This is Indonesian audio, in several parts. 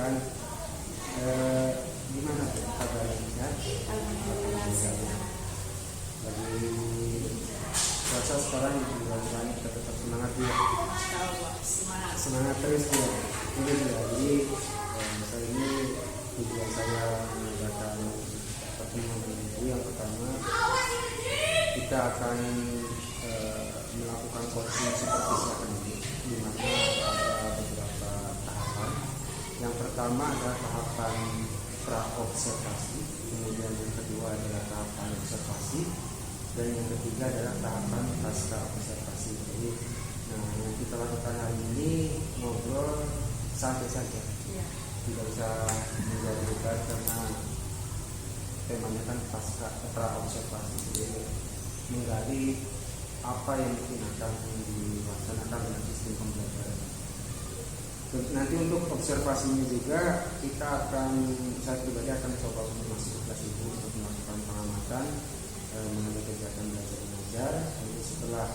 menanyakan gimana kabarnya? Alhamdulillah sehat. Lagi puasa sekarang di bulan kita tetap semangat ya. Semangat terus ya. Ini jadi saya ini tujuan saya mengadakan pertemuan ini yang pertama kita akan melakukan coaching supervisi ini, di mana ada beberapa tahapan. Yang pertama adalah tahapan pra-observasi, kemudian yang kedua adalah tahapan observasi, dan yang ketiga adalah tahapan pasca observasi. Jadi, yang kita lakukan hari ini ngobrol santai saja, tidak usah menjadi beban karena temanya kan pasca pra-observasi. Jadi menggali apa yang mungkin akan dilaksanakan dengan sistem pembelajaran. Nanti untuk observasinya juga saya pribadi akan coba untuk masuk ke kelas itu untuk melakukan pengamatan mengenai kegiatan belajar mengajar. Nanti setelah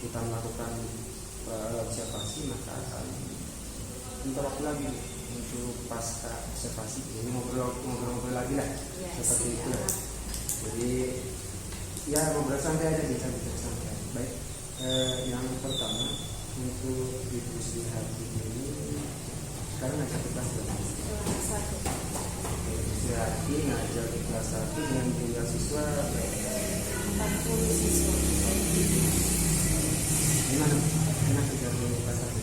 kita melakukan observasi maka akan interop lagi untuk pasca observasi. Ini ngobrol lagi lah, seperti itu. Jadi ya ngobrol santai aja, bisa santai. Baik, yang pertama untuk Ibu Sri Hati ini sekarang ngajar di kelas berapa? Kelas 1. Ibu Sri Hati ngajar di kelas 1 dengan jumlah siswa 40 siswa. Gimana? Enak ngajar di kelas 1?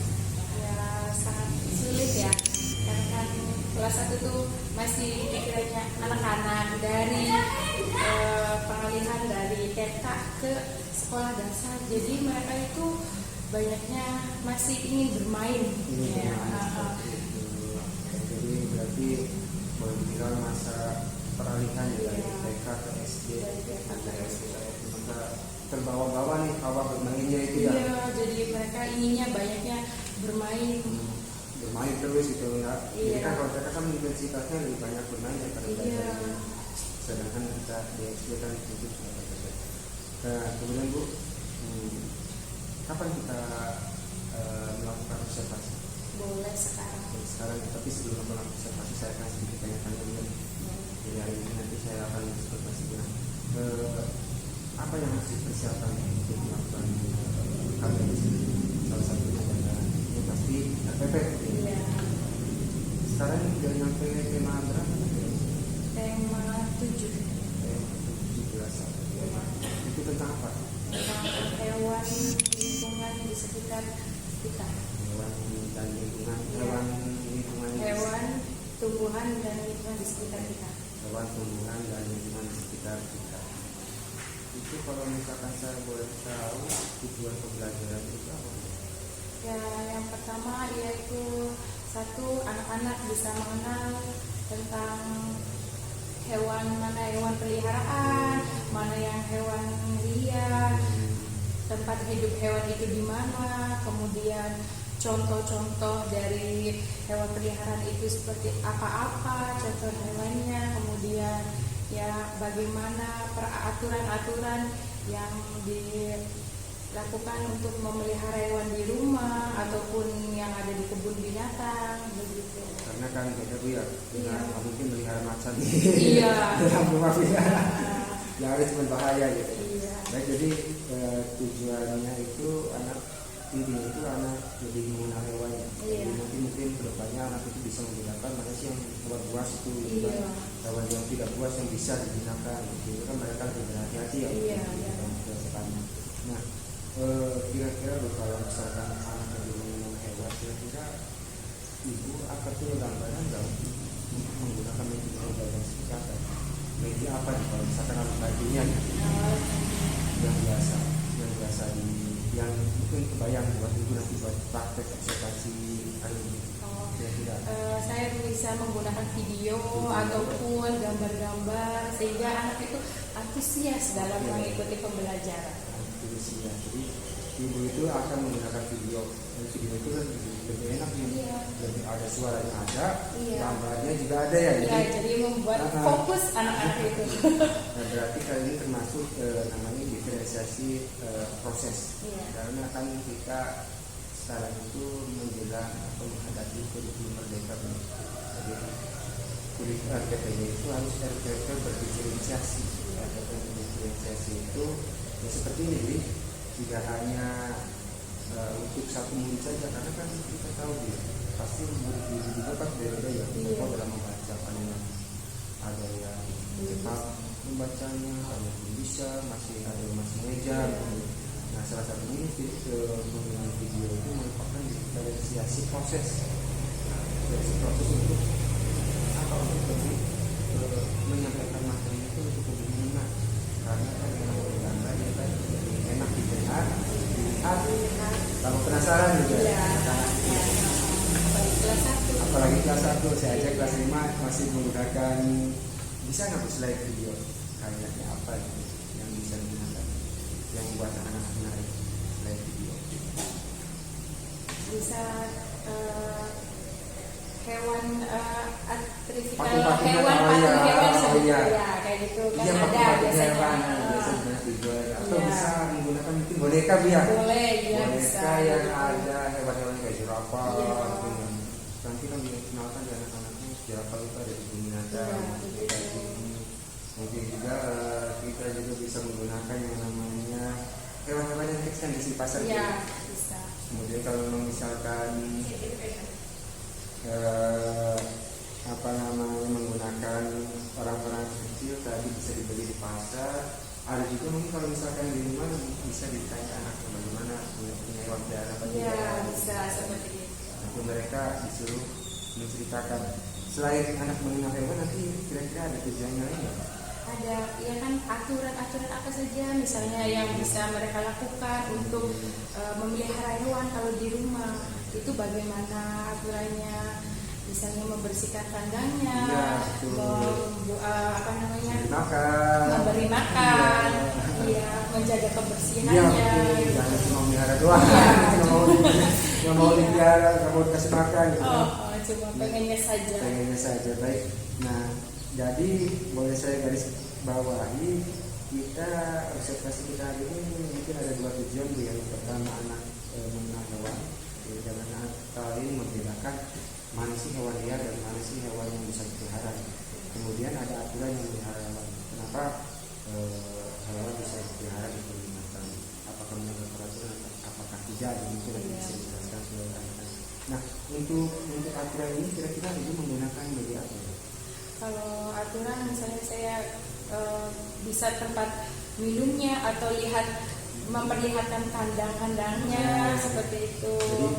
Ya sangat sulit ya, karena kan kelas 1 tuh masih pikirannya anak-anak dari pengalihan dari TK ke sekolah dasar, jadi mereka itu banyaknya masih ingin bermain. Jadi berarti boleh dibilang masa peralihan dari TK ke SD, maka terbawa-bawa nih awal bermainnya itu ya. Iya, jadi mereka inginnya banyaknya bermain. Bermain terus itu ya. Jadi Iya. kan kalau TK kan intensitasnya lebih banyak bermain daripada belajar. Sedangkan kita di SD kan itu sudah berbeda. Nah, kemudian Bu, kapan kita melakukan observasi? Boleh sekarang. Sekarang, tapi sebelum melakukan observasi saya akan sedikit tanya-tanya dulu. Jadi hari ini nanti saya akan observasi dengan apa yang harus dipersiapkan untuk melakukan kalian di sini. Salah satunya adalah ini pasti RPP. Iya. Sekarang ini sudah nyampe tema berapa? Tema 7. Tema 17. Itu tentang apa? Tentang hewan lingkungan di sekitar kita. Hewan dan lingkungan. Iya. Hewan, Tumbuhan dan lingkungan di sekitar kita. hewan, tumbuhan dan lingkungan di sekitar kita. Itu kalau misalkan saya boleh tahu tujuan pembelajaran itu apa? Ya, yang pertama yaitu satu, anak-anak bisa mengenal tentang hewan, mana hewan peliharaan, mana yang hewan liar, tempat hidup hewan itu di mana, kemudian contoh-contoh dari hewan peliharaan itu seperti apa-apa, contoh hewannya, kemudian ya bagaimana peraturan-aturan yang dilakukan untuk memelihara hewan di rumah ataupun yang ada di kebun binatang begitu. Karena kan beda Bu ya, nggak mungkin melihara macan Iya. dalam rumah ya. Yang ada cuma bahaya gitu. Iya. Baik, jadi tujuannya itu anak intinya itu anak lebih mengenal hewannya. Iya. Jadi nanti mungkin kedepannya anak itu bisa menggunakan mana sih yang hewan buas itu, Iya. hewan yang tidak buas yang bisa digunakan. Jadi kan mereka lebih berhati-hati ya. Iya. Nah, kira-kira kalau misalkan anak lebih mengenal hewan, kira-kira ibu akan punya gambaran nggak untuk menggunakan media diagnostika? Media apa nih kalau misalkan anak bajunya yang biasa yang mungkin kebayang buat ibu nanti buat praktek observasi hari ini? Saya bisa menggunakan video ataupun gambar-gambar sehingga anak itu antusias dalam mengikuti pembelajaran. Jadi ibu itu akan menggunakan video, dan video itu kan lebih enak nih, lebih ada suaranya ada, gambarnya juga ada ya. Jadi membuat fokus anak-anak itu. Nah, berarti kali ini termasuk namanya diferensiasi proses, karena kan kita sekarang itu menjelang atau menghadapi kurikulum merdeka Jadi kulit RPP-nya itu harus RPP berdiferensiasi. RPP berdiferensiasi itu ya seperti ini, jadi tidak hanya untuk satu murid saja, karena kan kita tahu dia pasti murid juga kan beda-beda ya dalam membaca pandangan. Ada yang cepat membacanya, ada yang bisa, ada yang masih ngejar. Nah, salah satunya mengenai video itu merupakan diferensiasi proses. Proses untuk apa, untuk lebih menyampaikan materi itu untuk lebih mengenal, karena kan yang gambar ya kan enak didengar, dilihat, kalau penasaran juga. Apalagi kelas 1, saya aja kelas 5 masih menggunakan, bisa nggak slide video kayaknya apa gitu yang bisa digunakan, yang buat anak-anak menarik slide video. Bisa hewan patung hewan seperti ya kayak gitu kan, iya, ada biasanya biasanya dijual, atau bisa menggunakan mungkin boneka biar boleh ya, boneka bisa yang gitu. ada hewan-hewan kayak jerapah Iya. gitu. Nanti kan dikenalkan di anak-anaknya jerapah itu ada di binatang. Mungkin juga kita juga bisa menggunakan yang namanya hewan-hewan yang kecil di pasar. Iya, bisa. Kemudian kalau misalkan apa namanya menggunakan orang-orang kecil tadi bisa dibeli di pasar. Ada juga mungkin kalau misalkan di rumah bisa ditanya anak bagaimana punya hewan peliharaan apa Iya, tidak. bisa seperti itu. Nanti mereka disuruh menceritakan. Selain anak mengenal hewan, nanti kira-kira ada tujuannya lain nggak, Pak? Ada ya kan aturan-aturan apa saja misalnya yang bisa mereka lakukan untuk memelihara hewan kalau di rumah, itu bagaimana aturannya, misalnya membersihkan kandangnya, apa namanya, memberi makan, ya, menjaga kebersihannya. Jangan cuma melihara doang, nggak mau dipelihara, nggak mau dikasih makan gitu. Cuma pengennya saja. Baik. Nah, jadi boleh saya garis bawahi, kita observasi kita hari ini mungkin ada 2 tujuan. Yang pertama anak mengenal hewan, jangan saling membedakan mana sih hewan liar dan mana sih hewan yang bisa dipelihara. Kemudian ada aturan yang melihara hewan. Kenapa hewan bisa dipelihara di binatang? Apakah menurut peraturan apakah tidak? Itu nanti bisa dijelaskan oleh anak-anak. Nah, untuk aturan ini kira-kira itu menggunakan media apa? Kalau aturan misalnya saya bisa tempat minumnya atau memperlihatkan kandang-kandangnya seperti itu. Jadi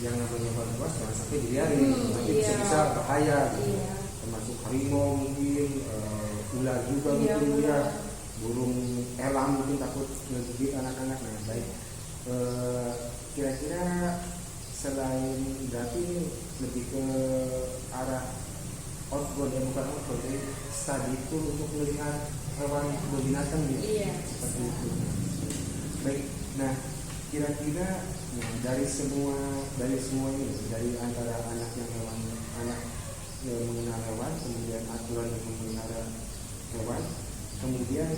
yang namanya hewan buas jangan sampai diliarin, nanti bisa bahaya. Iya. Termasuk harimau mungkin, ular juga mungkin ya, burung elang mungkin takut menggigit anak-anak. Nah, baik. Kira-kira selain berarti lebih ke arah outbound, bukan outbound, jadi studi itu untuk melihat hewan binatang gitu. Iya. Seperti itu. Baik. Nah, kira-kira dari semua ini, dari antara anak yang mengenal hewan, kemudian aturan yang memelihara hewan, kemudian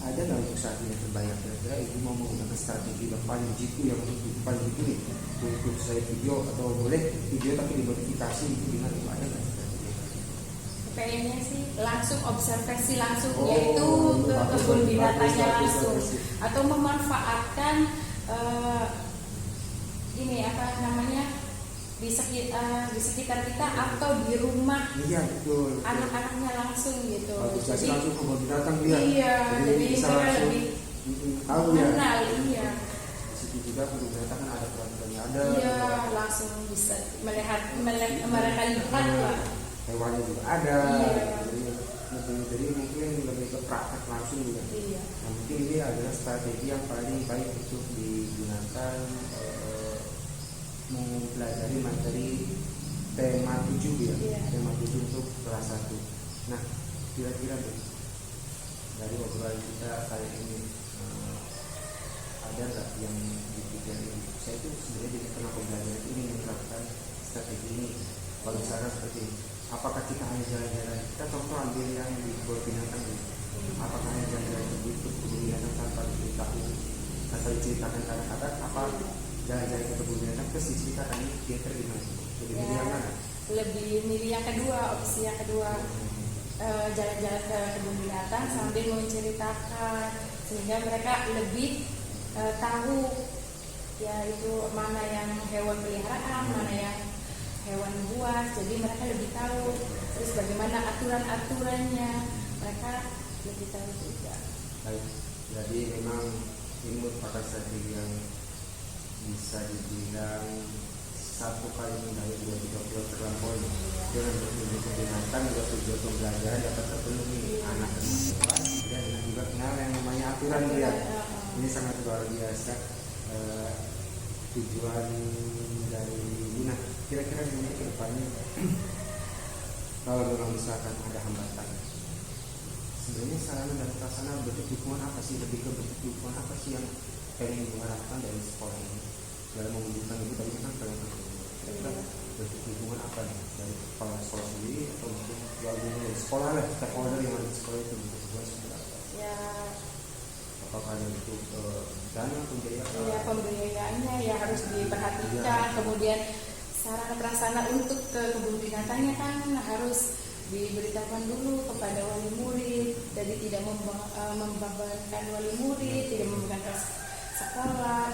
ada nggak untuk saat ini terbayang kira-kira ibu mau menggunakan strategi yang paling jitu, yang paling jitu nih untuk saya video, atau boleh video tapi dimodifikasi dengan ada nggak strategi? Kayaknya sih langsung observasi langsung, yaitu ke kebun binatangnya langsung, atau memanfaatkan ini apa namanya di sekitar kita atau di rumah. Iya, betul. Anak-anaknya langsung gitu. Jadi langsung ke kebun binatang dia. Iya, jadi bisa mereka langsung lebih tahu ya. mengenal, iya. Di situ juga kebun binatang kan ada peraturannya ada. Iya, langsung bisa melihat mereka lihat lah. Hewannya juga ada. Iya. Jadi mungkin lebih ke praktek langsung juga. Iya. Nah, mungkin ini adalah strategi yang paling baik untuk digunakan mempelajari materi tema 7 ya. Iya. Tema 7 untuk kelas 1. Nah, kira-kira dari obrolan kita kali ini ada nggak yang dipikir ini? Saya itu sebenarnya jadi kenapa belajar ini menerapkan strategi ini. Kalau misalnya seperti ini, apakah kita hanya jalan-jalan? Kita contoh ambil yang di kebun binatang ini. Apakah hanya jalan-jalan di kebun binatang tanpa diceritakan kata-kata? Apa jalan-jalan ke kebun binatang terus diceritakan ini dia terima? Jadi yang mana? lebih milih yang kedua, opsi yang kedua, jalan-jalan ke kebun binatang sambil menceritakan, sehingga mereka lebih tahu ya itu mana yang hewan peliharaan, mana yang hewan buas, jadi mereka lebih tahu. Terus bagaimana aturan-aturannya, mereka lebih tahu juga. Baik, jadi memang ini merupakan strategi yang bisa dibilang satu kali menggali dua tiga pulau terlampaui. Dengan berkunjung ke binatang juga tujuan pembelajaran dapat terpenuhi anak dan mahasiswa, dan juga kenal yang namanya aturan dia. Ini sangat luar biasa tujuan dari Luna. Kira-kira ini ke depannya kalau memang misalkan ada hambatan, sebenarnya sarana dan prasarana bentuk dukungan apa sih, lebih ke bentuk dukungan apa sih yang pengen diharapkan dari sekolah ini dalam mewujudkan itu tadi kan kalian kira-kira bentuk dukungan apa nih dari kepala sekolah sendiri atau mungkin dari sekolah lah, stakeholder yang ada di sekolah itu bentuk dukungan seperti apa? Ya, Apakah ada itu dana pembiayaan? ya pembiayaannya ya harus diperhatikan. Kemudian sarana prasarana untuk ke kebun binatangnya kan harus diberitahukan dulu kepada wali murid, jadi tidak membebankan wali murid, tidak membebankan sekolah,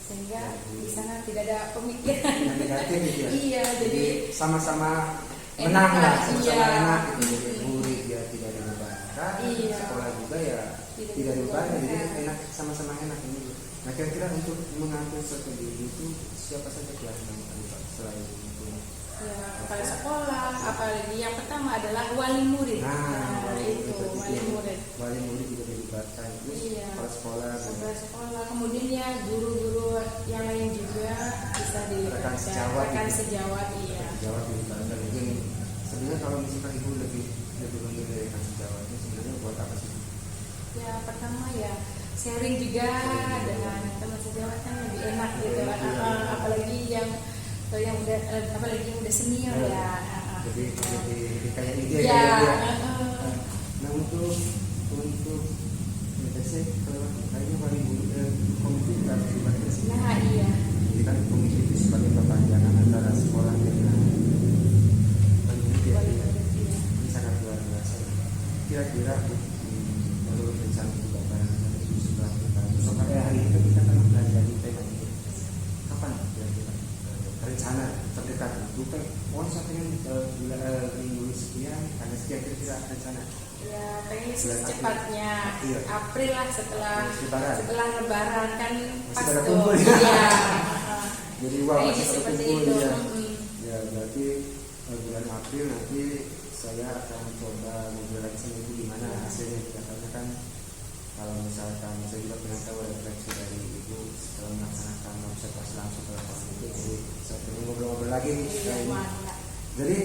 sehingga di sana tidak ada pemikiran Yang negatif gitu ya? iya, jadi sama-sama menang lah, sama-sama iya. enak gitu. Jadi murid ya tidak dibebankan, Iya. sekolah juga ya tidak dibebankan, jadi enak, sama-sama enak ini. Nah kira-kira untuk mengatur strategi itu siapa saja yang terlibat selain itu? ya kepala sekolah, apalagi yang pertama adalah wali murid. Itu wali murid. Wali murid juga dilibatkan, terus Iya. kepala sekolah, Kepala sekolah, kemudian ya guru-guru yang lain juga bisa rekan dilibatkan. sejawat, Rekan gitu. sejawat, iya. sejawat dilibatkan. Mungkin sebenarnya kalau misalkan ibu lebih memilih dari rekan sejawatnya sebenarnya buat apa sih? Ya pertama ya sharing juga dengan teman sejawat kan lebih enak gitu. Apalagi yang udah apalagi yang udah senior ya. Jadi kayak ide Ya, kayak dia. Nah untuk sih kayaknya paling komite harus dilibatkan sih. nah iya. Jadi kan komite itu sebagai perpanjangan antara sekolah dengan komite. Wali murid, iya. Ini sangat luar biasa. Kira-kira menurut rencana juga barang itu setelah kita besok hari ini kita akan mempelajari tema itu. Kapan kira-kira rencana terdekat itu kan saya pengen minggu sekian karena sekian kira-kira rencana Ya pengen Bulan secepatnya April lah setelah Lebaran kan masih pas pada tuh. kumpul. Iya. Jadi wah Kayaknya masih pada seperti kumpul itu. ya. Mm-mm. Ya berarti bulan April nanti saya akan coba ngobrol lagi sama ibu gimana hasilnya kita, karena kan kalau misalkan saya juga pengen tahu refleksi dari ibu setelah melaksanakan observasi langsung ke lapangan itu, jadi saya pengen ngobrol-ngobrol lagi nih. Iya, mantap. Jadi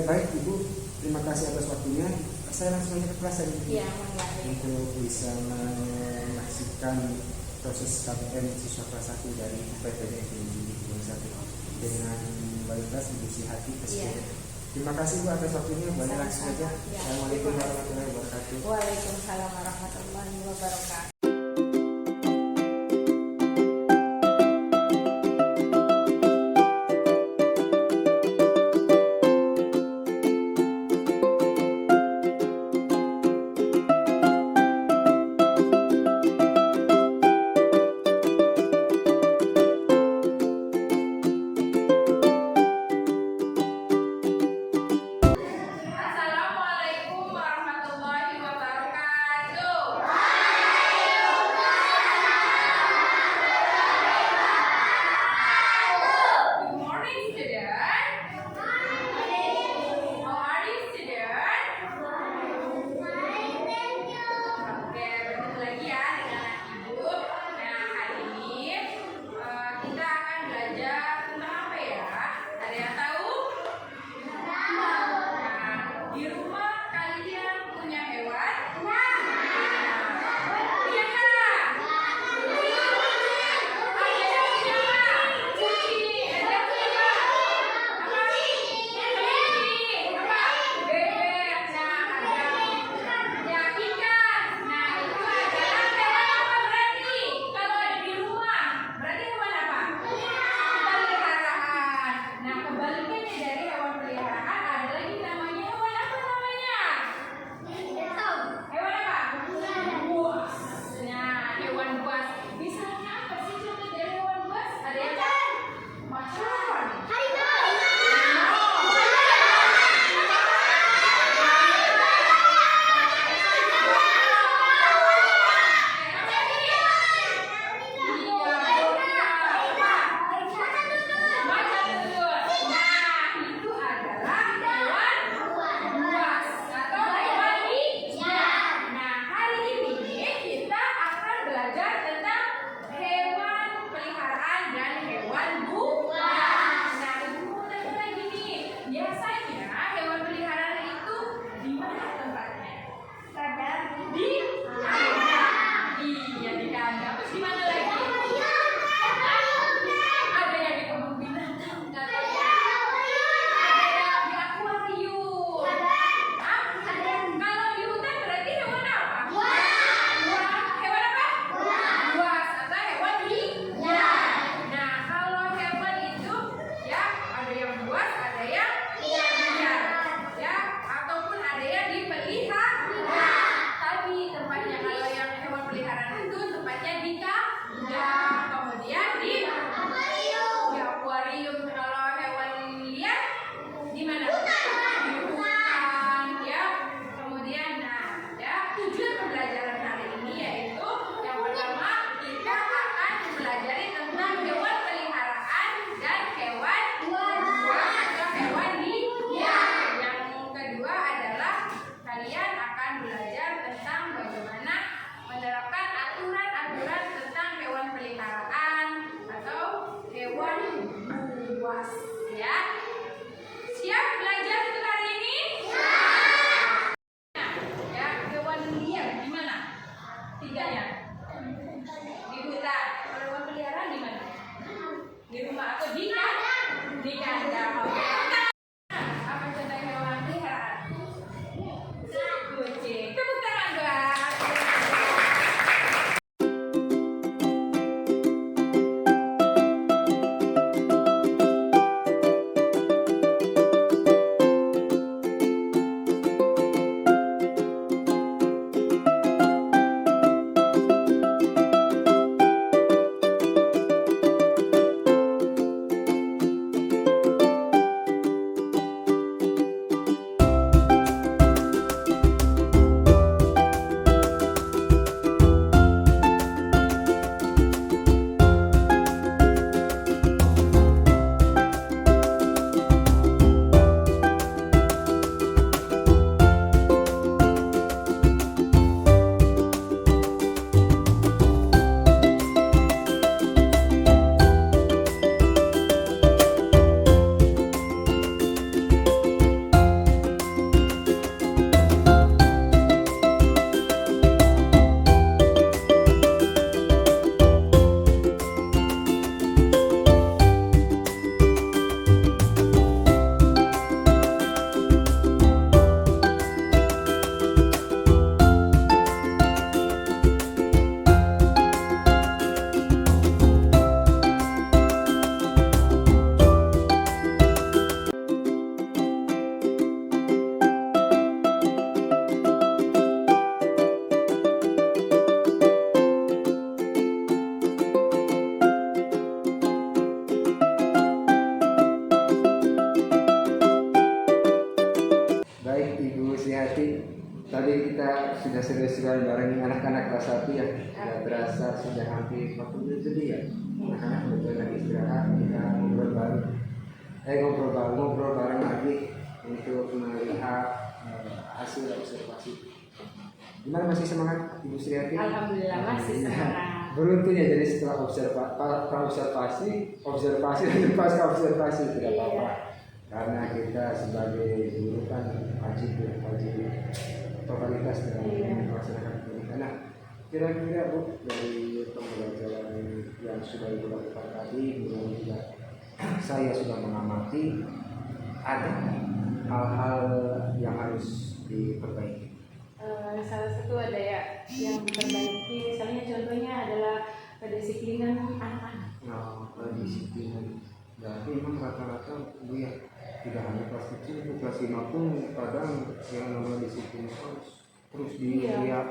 baik ibu, terima kasih atas waktunya. Saya langsung aja ke kelas tadi Iya, mantap. untuk bisa menyaksikan proses KPM siswa kelas 1 dari UPTD Ekonomi 21 dengan wali kelas Ibu Sihati Iya. Terima kasih Bu atas waktunya. Banyak langsung aja. Iya. Assalamualaikum warahmatullahi wabarakatuh. Waalaikumsalam warahmatullahi wabarakatuh. Assalamualaikum warahmatullahi wabarakatuh. UAS ya. Siap belajar untuk hari ini? Ya, hewan liar di mana? 3 ya. Di hutan. Kalau hewan peliharaan di mana? Di rumah atau di kandang? Di kandang. Oke. Apa contoh hewan peliharaan? Kucing. Tepuk tangan, Mbak. Baik Ibu Sriati, tadi kita sudah seru-seruan bareng anak-anak kelas 1 ya. Tidak terasa sudah hampir 40 menit lebih ya. Anak-anak kebetulan lagi istirahat, kita ngobrol bareng lagi untuk melihat hasil observasi. Gimana, masih semangat Ibu Sriati? Alhamdulillah masih semangat. Beruntung ya, jadi setelah observasi dan pasca observasi tidak apa-apa. Karena kita sebagai guru kan wajib totalitas dalam melaksanakan pendidikan. Nah, kira-kira Bu, dari pembelajaran yang sudah Ibu lakukan tadi, kemudian juga saya sudah mengamati, ada hal-hal yang harus diperbaiki. Salah satu ada ya yang diperbaiki, misalnya contohnya adalah kedisiplinan anak-anak. Nah, kedisiplinan. Berarti memang rata-rata Bu ya, tidak hanya kelas kecil, kelas 5 pun kadang yang namanya disiplin terus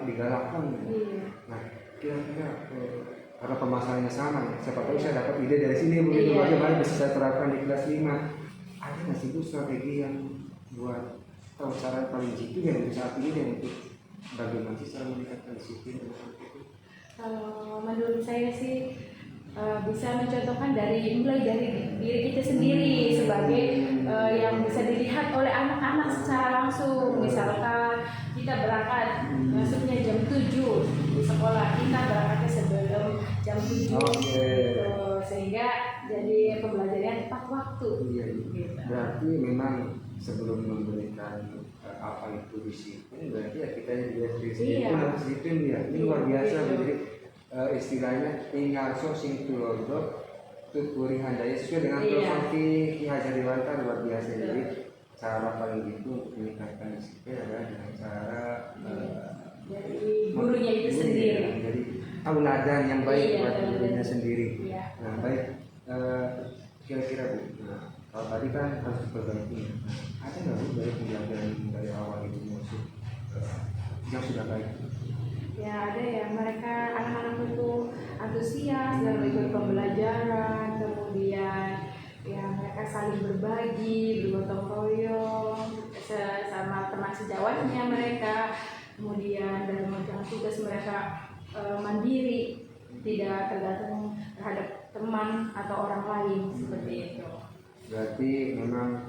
digalakkan. Iya. Nah, kira-kira karena permasalahannya sama ya, siapa tahu saya dapat ide dari sini begitu, bagaimana bisa saya terapkan di kelas 5. Ada nggak sih Bu strategi yang buat atau cara paling jitu yang untuk saat ini dan untuk bagaimana sih cara meningkatkan disiplin anak-anak itu? Menurut saya sih bisa mencontohkan mulai dari diri kita sendiri sebagai yang bisa dilihat oleh anak-anak secara langsung. Misalkan kita berangkat masuknya jam 7 di sekolah, kita berangkatnya sebelum jam 7. Sehingga jadi pembelajaran tepat waktu. Iya. Gitu. Berarti memang sebelum memberikan apa itu disiplin, berarti ya kita juga disiplin ya. Ini luar biasa. Jadi istilahnya tinggal sing tulodo tuturi handaya sesuai dengan filosofi Ki Hajar Dewantara, luar biasa. Jadi cara paling itu meningkatkan disiplin adalah dengan cara dari gurunya itu sendiri. Jadi tauladan yang baik buat gurunya sendiri. Nah, baik, kira-kira Bu, kalau tadi kan harus diperbaiki. Ada nggak Bu dari pembelajaran dari awal itu masuk yang sudah baik? Ya ada ya, mereka anak-anak itu antusias dalam ikut pembelajaran, kemudian ya mereka saling berbagi, bergotong royong sama teman sejawatnya mereka, kemudian dalam mengerjakan tugas mereka mandiri, tidak tergantung terhadap teman atau orang lain seperti itu. Berarti memang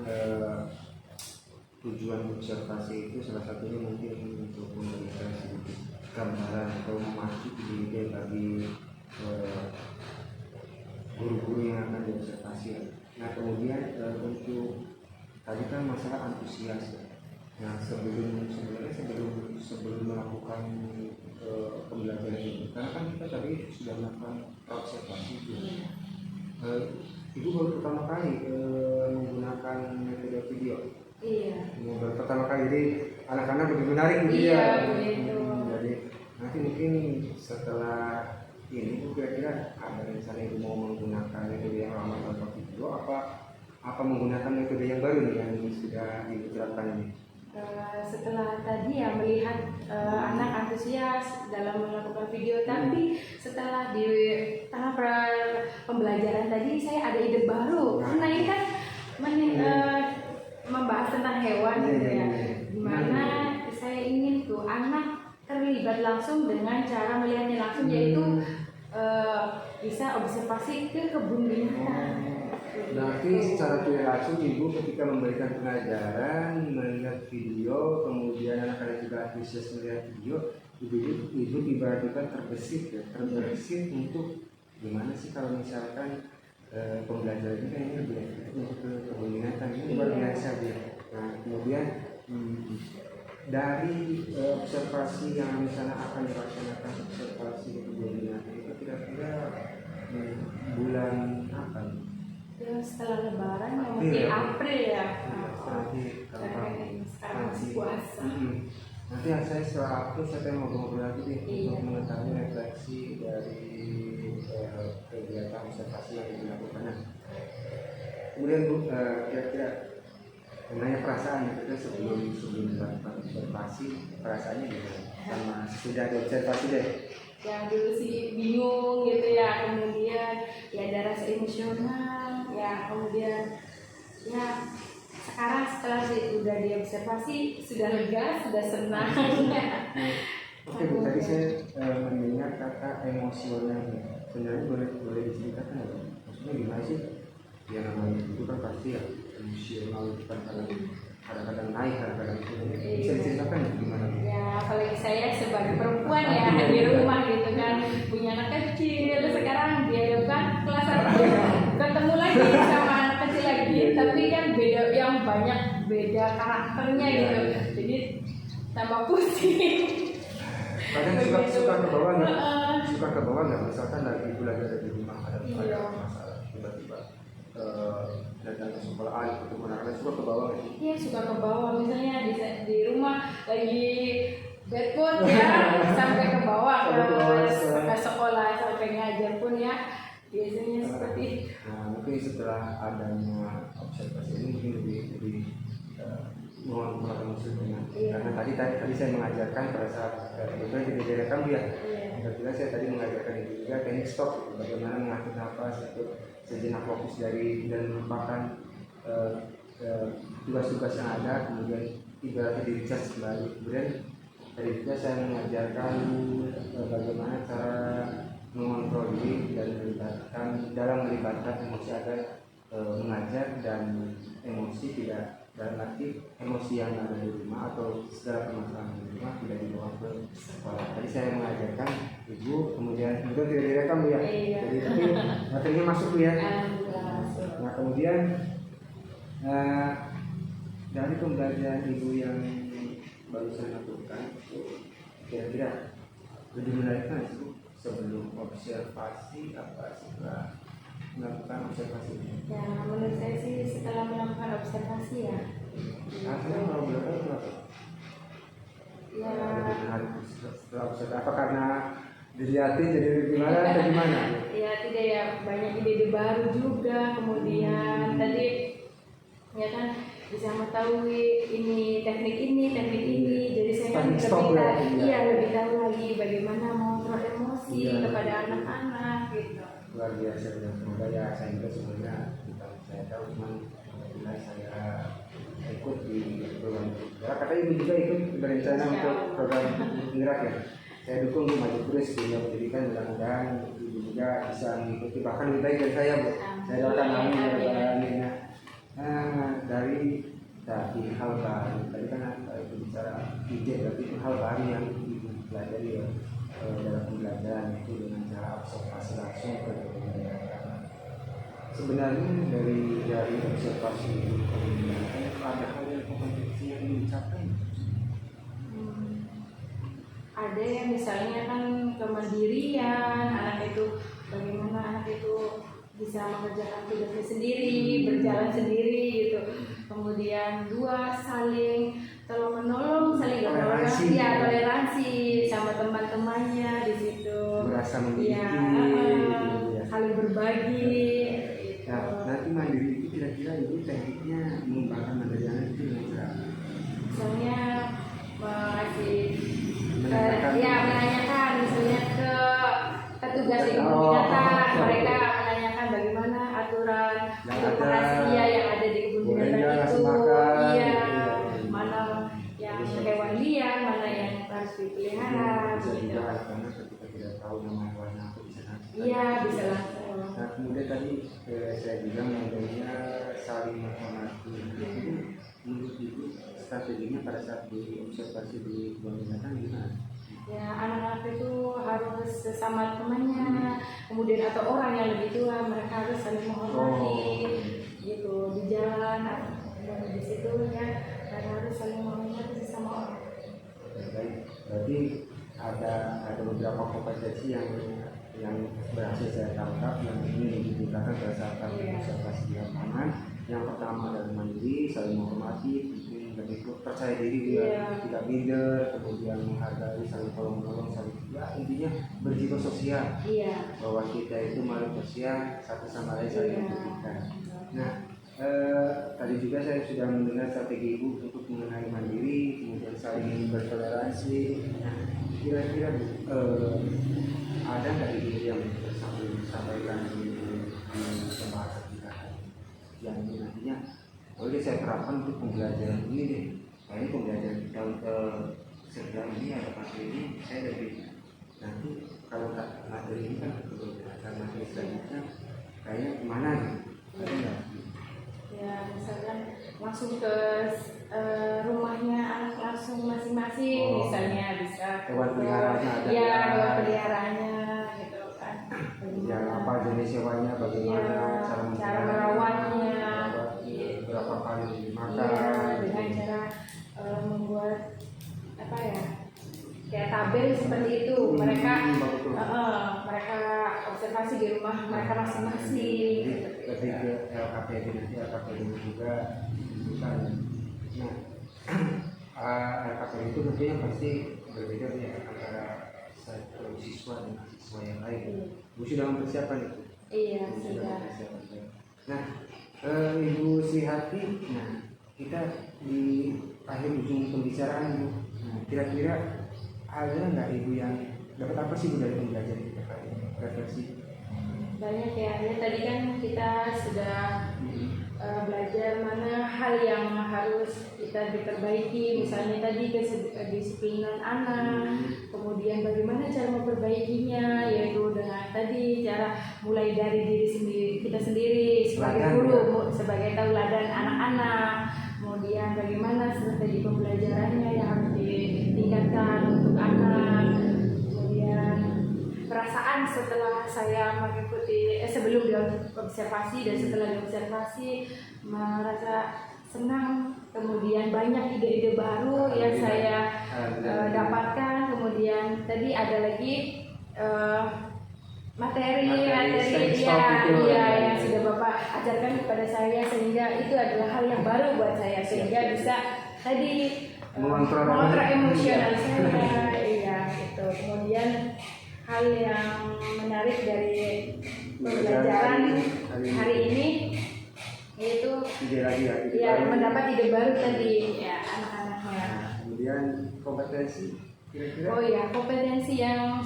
tujuan observasi itu salah satunya mungkin untuk memberikan sedikit gambaran atau memacu ide bagi guru-guru yang akan akan diobservasi. Nah kemudian untuk tadi kan masalah antusias ya. Nah sebelum melakukan pembelajaran ini, karena kan kita tadi sudah melakukan observasi itu. Ibu baru pertama kali menggunakan metode video. Iya. Baru pertama kali, jadi anak-anak lebih menarik gitu Iya, ya. begitu. Jadi nanti mungkin setelah ini kira-kira ada rencana ibu mau menggunakan metode yang lama atau video apa menggunakan metode yang baru nih yang sudah diterapkan ini? Setelah tadi ya melihat anak antusias dalam melakukan video, tapi setelah di tahap pembelajaran tadi saya ada ide baru, karena ini kan membahas tentang hewan gitu ya, dimana saya ingin tuh anak terlibat langsung dengan cara melihatnya langsung, yaitu bisa observasi ke kebun binatang. Berarti secara tidak langsung ibu ketika memberikan pengajaran melihat video, kemudian anak-anak juga antusias melihat video, ibu tiba-tiba terbesit untuk gimana sih kalau misalkan pembelajaran ini kayaknya lebih efektif untuk ke kebun binatang, ini luar biasa ya. Nah kemudian dari observasi yang misalnya akan dilaksanakan observasi di kebun binatang itu kira-kira bulan apa nih? Setelah lebaran ya mungkin April ya. Sekarang masih puasa. Nanti saya setelah April saya mau ngobrol lagi deh untuk mengetahui refleksi dari kegiatan observasi yang dilakukan. Kemudian Bu, kira-kira mengenai perasaan kita sebelum melakukan observasi, perasaannya gimana? Sama sudah ada observasi deh. Yang dulu sih bingung gitu ya, kemudian ya ada rasa emosional, ya kemudian ya sekarang setelah udah diobservasi sudah lega, sudah senang. Oke Bu, tadi saya mendengar kata emosional. Sebenarnya boleh diceritakan nggak? Maksudnya gimana sih? Ya namanya itu kan pasti ya emosional, kan kadang-kadang naik, kadang-kadang turun. Bisa diceritakan gimana? Ya apalagi saya sebagai perempuan ya di rumah gitu kan, punya anak kecil, sekarang dihadapkan kelas 1 ketemu lagi sama anak kecil lagi, tapi kan beda, yang banyak beda karakternya gitu, jadi tambah pusing. Kadang suka ke bawah nggak, misalkan lagi ada di rumah ada masalah tiba-tiba datang ke sekolah itu anak-anak suka ke bawah nggak? Iya suka ke bawah, misalnya di rumah lagi bad mood ya sampai ke bawah ke sekolah sampai ngajar pun ya biasanya seperti itu. Nah mungkin setelah adanya observasi ini mungkin lebih mohon maksudnya karena tadi saya mengajarkan pada saat kebetulan di daerah kamu ya. Kebetulan saya tadi mengajarkan itu juga teknik stop, bagaimana mengatur nafas untuk sejenak fokus dari dan melupakan tugas-tugas yang ada, kemudian ibaratnya di charge kembali. Kemudian tadi juga saya mengajarkan bagaimana cara mengontrol diri dan melibatkan emosi agar mengajar dan emosi tidak dalam arti emosi yang ada di rumah atau segala permasalahan di rumah tidak dibawa ke sekolah. Tadi saya mengajarkan ibu, kemudian tidak direkam ya. Jadi tapi materinya masuk ya. Nah kemudian dari pembelajaran ibu yang baru saya lakukan, kira-kira lebih menarik kan itu sebelum observasi apa setelah melakukan observasi? Ya menurut saya sih setelah melakukan observasi ya. Akhirnya kalau belajar kenapa? Ya. Setelah observasi apa karena dilihatin jadi gimana atau gimana? Ya tidak ya, banyak ide baru juga, kemudian tadi ya kan bisa mengetahui ini teknik ini, jadi saya kan lebih tahu lagi bagaimana mengontrol emosi kepada anak-anak gitu. Luar biasa dan semoga ya saya juga sebenarnya saya tahu cuman bila saya ikut di program ya, kata ibu juga ikut berencana untuk program penggerak ya. Saya dukung di maju terus beliau pendidikan, mudah-mudahan ibu juga bisa mengikuti bahkan lebih baik dari saya Bu. Saya doakan amin. Dari hal baru tadi kan itu bicara ide, berarti itu hal baru yang ibu pelajari ya dalam pembelajaran itu dengan cara observasi langsung ke sebenarnya dari observasi itu ada hal yang kompetensi yang ingin dicapai. Ada yang misalnya kan kemandirian, anak itu bagaimana anak itu bisa mengerjakan tugasnya sendiri, berjalan sendiri gitu. Kemudian dua, saling tolong menolong, saling Toleransi. ya, toleransi sama teman-temannya di situ. Merasa memiliki, Ya, gitu ya. saling berbagi. Gitu. Nah, nanti mandiri itu kira-kira ibu tekniknya mengembangkan mandiri anak itu dengan cara Misalnya mengasih menanyakan. ya menanyakan misalnya ke petugas di kebun Oh, binatang, oh, mereka menanyakan bagaimana aturan yang untuk ada, mengasih yang ada di kebun boleh binatang nggak itu, ngasih makan, iya, iya. mana yang hewan liar, mana yang harus dipelihara, Bisa gitu. juga anak-anak ketika tidak tahu nama hewannya aku bisa nanti. Iya, bisa langsung. Nah, kemudian tadi saya bilang adanya saling menghormati. Jadi menurut ibu strateginya pada saat diobservasi di kebun binatang gimana? Ya, anak-anak itu harus sesama temannya, kemudian atau orang yang lebih tua, mereka harus saling menghormati, gitu di jalan dan di situ ya, mereka harus saling menghormati sesama orang. Baik, berarti ada beberapa kompetensi yang berhasil saya tangkap yang ingin digunakan pada saat kami observasi di lapangan. Yang pertama adalah mandiri, saling menghormati, lebih percaya diri, tidak minder, kemudian menghargai, saling tolong menolong, saling ya intinya berjiwa sosial. Iya. Bahwa kita itu makhluk sosial, satu sama lain saling membutuhkan. Nah, tadi juga saya sudah mendengar strategi ibu untuk mengenai mandiri, kemudian saling bertoleransi. Nah, kira-kira ada nggak ibu yang disampaikan di pembahasan kita yang ini nantinya boleh saya terapkan untuk pembelajaran ini deh. Nah, ini pembelajaran tahun setelah ini ada materi ini saya lebih nanti kalau tak materi ini kan karena materi selanjutnya kayaknya kemana gitu. Ada nggak? Ya, misalkan langsung ke rumahnya anak langsung masing-masing, misalnya bisa Hewan peliharaannya ada. ya, hewan peliharaannya gitu kan. Ya, apa jenis hewannya, bagaimana Ya, cara merawatnya, berapa kali dimakan, iya, dengan cara membuat apa ya, kayak tabel seperti itu. Mereka mereka observasi di rumah mereka masing-masing. Lebih ke LKPD nanti LKPD juga bukan. Nah, LKPD itu tentunya pasti berbeda ya antara satu siswa dengan siswa yang lain. Bu sudah mempersiapkan itu. Iya, Bu sudah. mempersiapkan. Nah, Ibu Sri Hati, nah kita di akhir ujung pembicaraan Bu. Nah, kira-kira ada nggak Ibu yang dapat apa sih Bu dari pembelajaran kita kali ini? Refleksi. Banyak ya. Ya, tadi kan kita sudah belajar mana hal yang harus kita diperbaiki, misalnya tadi kedisiplinan anak, kemudian bagaimana cara memperbaikinya, yaitu dengan tadi cara mulai dari diri sendiri, kita sendiri sebagai guru, sebagai tauladan anak-anak, kemudian bagaimana strategi pembelajarannya yang harus ditingkatkan untuk anak, kemudian perasaan setelah saya mengikuti sebelum diobservasi dan setelah diobservasi merasa senang, kemudian banyak ide-ide baru yang saya dapatkan, kemudian tadi ada lagi materi yang sudah Bapak ajarkan kepada saya, sehingga itu adalah hal yang baru buat saya, sehingga bisa tadi mengontrol emosional saya, iya gitu. Kemudian hal yang menarik dari pembelajaran hari ini yaitu mendapat ide baru tadi ya anak-anaknya. Kemudian kompetensi kira-kira? Oh ya, kompetensi yang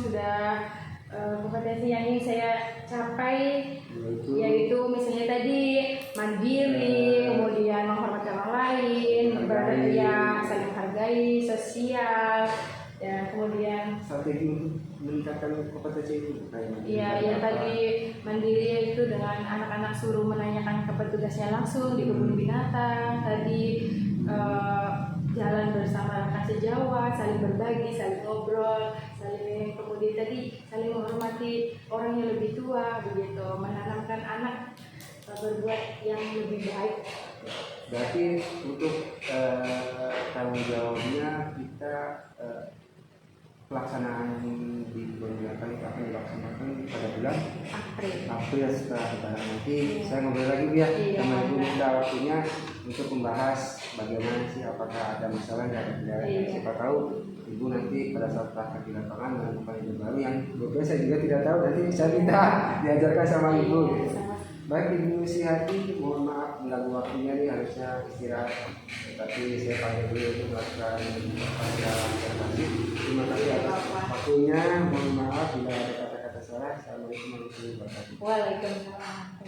ingin saya capai yaitu misalnya tadi mandiri, kemudian menghormati orang lain, berberdaya, saling menghargai, sosial. Ya, kemudian strategi untuk meningkatkan kompetensi itu iya, yang tadi mandiri itu dengan anak-anak suruh menanyakan ke petugasnya langsung di kebun binatang, tadi jalan bersama rekan sejawat, saling berbagi, saling ngobrol, kemudian tadi saling menghormati orang yang lebih tua, begitu, menanamkan anak berbuat yang lebih baik. Berarti untuk tanggung jawabnya kita pelaksanaan di Bonjolatan itu akan dilaksanakan pada bulan April setelah Lebaran nanti. Saya ngobrol lagi Bu ya sama Ibu, minta waktunya untuk membahas bagaimana sih, apakah ada masalah nggak ada kendala. Siapa tahu Ibu nanti pada saat praktek di lapangan menemukan ide baru yang betul saya juga tidak tahu, nanti saya minta diajarkan sama Ibu. Gitu. Baik Ibu Sihati, mohon maaf mengganggu waktunya nih, harusnya istirahat. Tapi saya panggil dulu untuk melakukan panggilan observasi. Terima kasih atas waktunya. Mohon maaf bila ada kata-kata salah. Assalamualaikum warahmatullahi wabarakatuh. Waalaikumsalam.